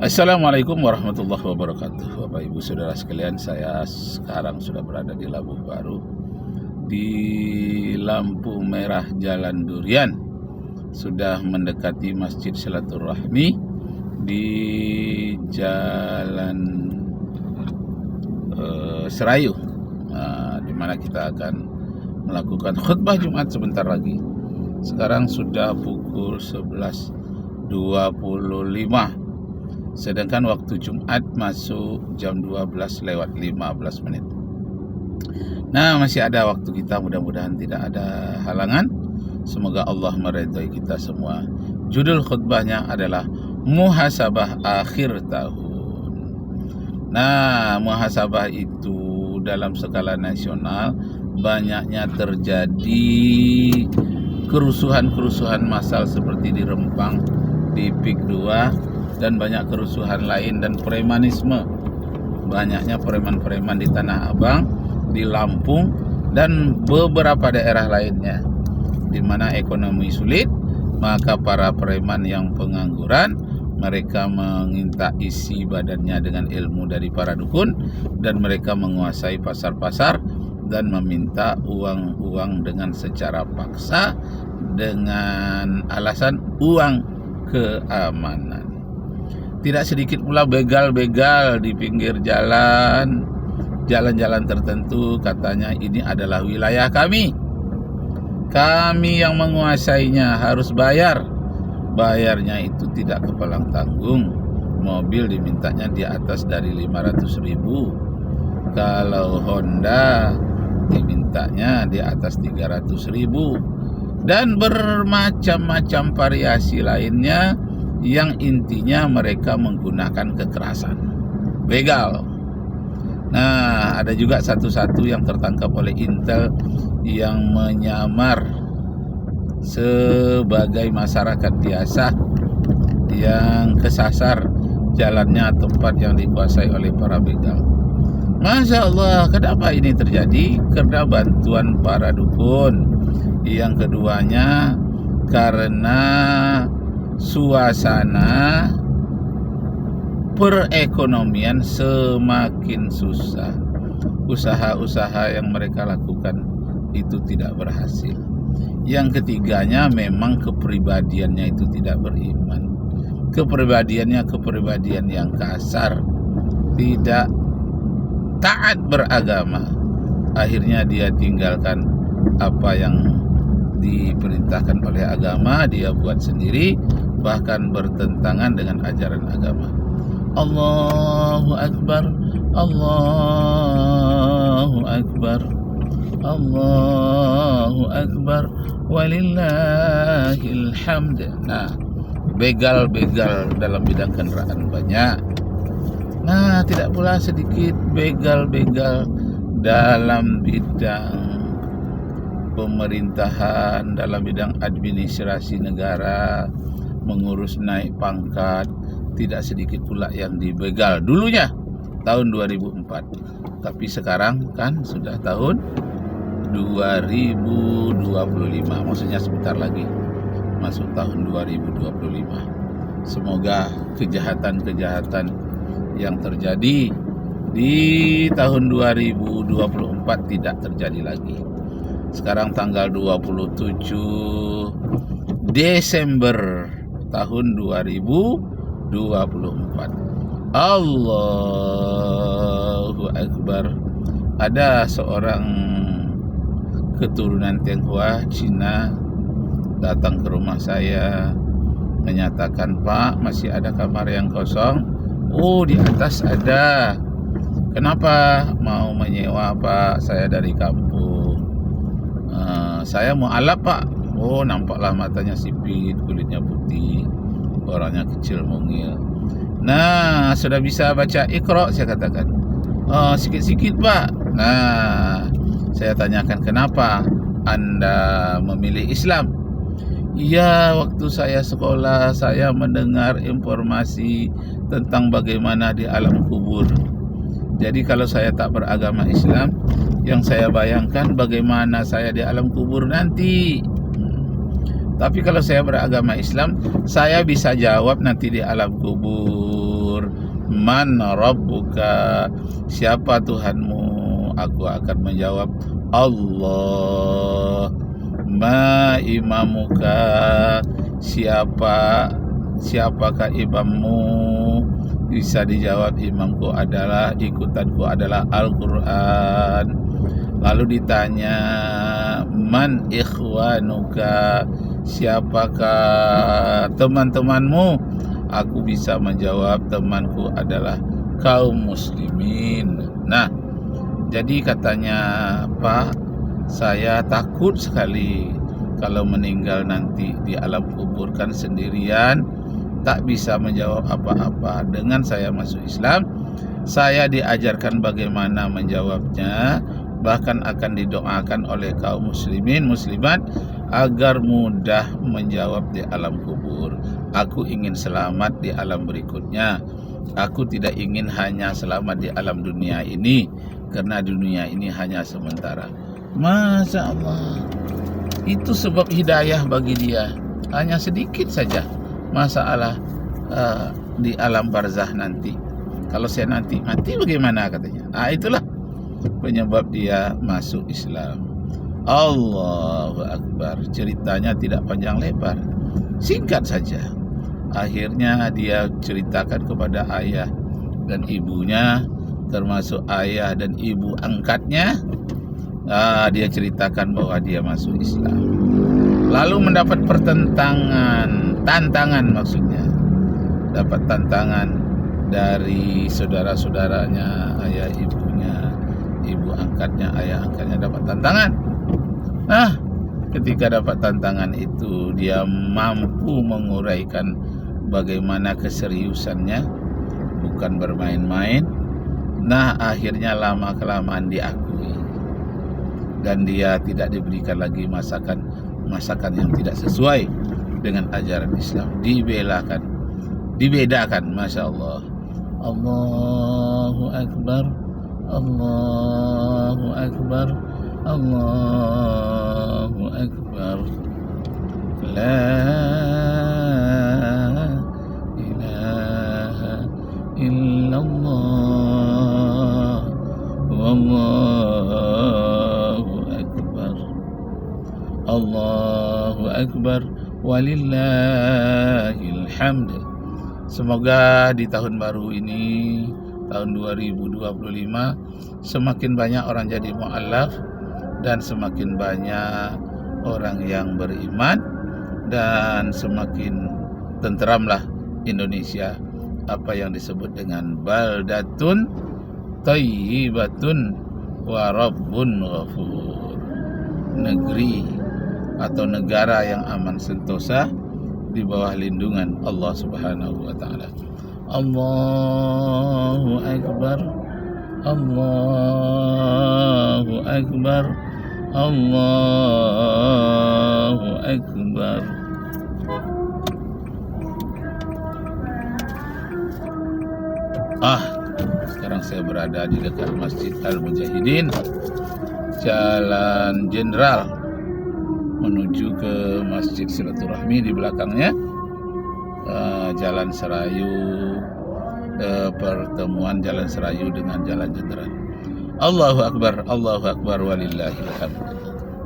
Assalamualaikum warahmatullahi wabarakatuh. Bapak Ibu Saudara sekalian, saya sekarang sudah berada di Labuh Baru, di lampu merah Jalan Durian. Sudah mendekati Masjid Silaturahmi di Jalan Serayu, di mana kita akan melakukan khutbah Jumat sebentar lagi. Sekarang sudah pukul 11.25. Sedangkan waktu Jumat masuk jam 12:15. Nah, masih ada waktu kita, mudah-mudahan tidak ada halangan. Semoga Allah meridhai kita semua. Judul khutbahnya adalah muhasabah akhir tahun. Nah, muhasabah itu dalam skala nasional banyaknya terjadi kerusuhan-kerusuhan massal seperti di Rempang, di PIK 2, dan banyak kerusuhan lain dan premanisme. Banyaknya preman-preman di Tanah Abang, di Lampung, dan beberapa daerah lainnya di mana ekonomi sulit. Maka para preman yang pengangguran, mereka meminta isi badannya dengan ilmu dari para dukun, dan mereka menguasai pasar-pasar dan meminta uang dengan secara paksa dengan alasan uang keamanan. Tidak sedikit pula begal-begal di pinggir jalan-jalan tertentu, katanya ini adalah wilayah kami. Kami yang menguasainya, harus bayar. Bayarnya itu tidak kepalang tanggung. Mobil dimintanya di atas dari 500.000. Kalau Honda dimintanya di atas 300.000. Dan bermacam-macam variasi lainnya, yang intinya mereka menggunakan kekerasan. Begal. Nah, ada juga satu-satu yang tertangkap oleh Intel yang menyamar sebagai masyarakat biasa yang kesasar jalannya tempat yang dikuasai oleh para begal. Masya Allah, kenapa ini terjadi? Karena bantuan para dukun. Yang keduanya karena suasana perekonomian semakin susah. Usaha-usaha yang mereka lakukan itu tidak berhasil. Yang ketiganya memang kepribadiannya itu tidak beriman. Kepribadiannya kepribadian yang kasar, tidak taat beragama. Akhirnya dia tinggalkan apa yang diperintahkan oleh agama, dia buat sendiri, bahkan bertentangan dengan ajaran agama. Allahu Akbar, Allahu Akbar, Allahu Akbar, walillahil hamd. Nah, begal-begal dalam bidang kendaraan banyak. Nah, tidak pula sedikit begal-begal dalam bidang pemerintahan, dalam bidang administrasi negara, mengurus naik pangkat. Tidak sedikit pula yang dibegal dulunya tahun 2004. Tapi sekarang kan sudah tahun 2025, maksudnya sebentar lagi masuk tahun 2025. Semoga kejahatan-kejahatan yang terjadi di tahun 2024 tidak terjadi lagi. Sekarang tanggal 27 Desember tahun 2024. Allahu Akbar. Ada seorang keturunan Tionghoa Cina datang ke rumah saya, menyatakan, "Pak, masih ada kamar yang kosong?" "Oh, di atas ada." "Kenapa?" "Mau menyewa, Pak, saya dari kampung." "Saya mau alap, Pak." "Oh, nampaklah matanya sipit, kulitnya putih, orangnya kecil mungil." "Nah, sudah bisa baca Iqra?" saya katakan. "Oh, sikit-sikit, Pak." Nah, saya tanyakan, "Kenapa Anda memilih Islam?" "Iya, waktu saya sekolah, saya mendengar informasi tentang bagaimana di alam kubur. Jadi kalau saya tak beragama Islam, yang saya bayangkan bagaimana saya di alam kubur nanti. Tapi kalau saya beragama Islam, saya bisa jawab nanti di alam kubur, man rabbuka, siapa Tuhanmu? Aku akan menjawab, Allah. Ma imamuka, siapakah imammu? Bisa dijawab, imamku adalah, ikutanku adalah Al-Quran. Lalu ditanya, man ikhwanuka, siapakah teman-temanmu? Aku bisa menjawab, temanku adalah kaum muslimin. Nah, jadi katanya, Pak, saya takut sekali kalau meninggal nanti di alam kubur kan sendirian, tak bisa menjawab apa-apa. Dengan saya masuk Islam, saya diajarkan bagaimana menjawabnya, bahkan akan didoakan oleh kaum muslimin muslimat agar mudah menjawab di alam kubur. Aku ingin selamat di alam berikutnya. Aku tidak ingin hanya selamat di alam dunia ini, karena dunia ini hanya sementara. Masya Allah, itu sebab hidayah bagi dia. Hanya sedikit saja masalah di alam barzah nanti. Kalau saya nanti mati bagaimana katanya. Itulah penyebab dia masuk Islam. Allahu Akbar. Ceritanya tidak panjang lebar, singkat saja. Akhirnya dia ceritakan kepada ayah dan ibunya, termasuk ayah dan ibu angkatnya. Dia ceritakan bahwa dia masuk Islam. Lalu mendapat tantangan maksudnya. Dapat tantangan dari saudara-saudaranya, ayah ibunya, ibu angkatnya, ayah angkatnya dapat tantangan. Nah, ketika dapat tantangan itu, dia mampu menguraikan bagaimana keseriusannya, bukan bermain-main. Nah, akhirnya lama-kelamaan diakui, dan dia tidak diberikan lagi masakan yang tidak sesuai dengan ajaran Islam. Dibedakan, Masya Allah. Allahu Akbar, Allahu Akbar, Allahu Akbar. La ilaha illallah, wallahu akbar, Allahu Akbar, walillahil hamd. Semoga di tahun baru ini, tahun 2025, semakin banyak orang jadi mu'alaf, dan semakin banyak orang yang beriman, dan semakin tenteramlah Indonesia, apa yang disebut dengan baldatun thayyibatun wa rabbun ghafur. Negeri atau negara yang aman sentosa di bawah lindungan Allah Subhanahu wa taala. Allahu Akbar, Allahu Akbar, Allahu Akbar. Sekarang saya berada di dekat Masjid Al-Mujahidin, Jalan Jenderal, menuju ke Masjid Silaturahmi di belakangnya, Jalan Serayu, pertemuan Jalan Serayu dengan Jalan Jenderal. Allahu Akbar, Allahu Akbar, walillahil hamd.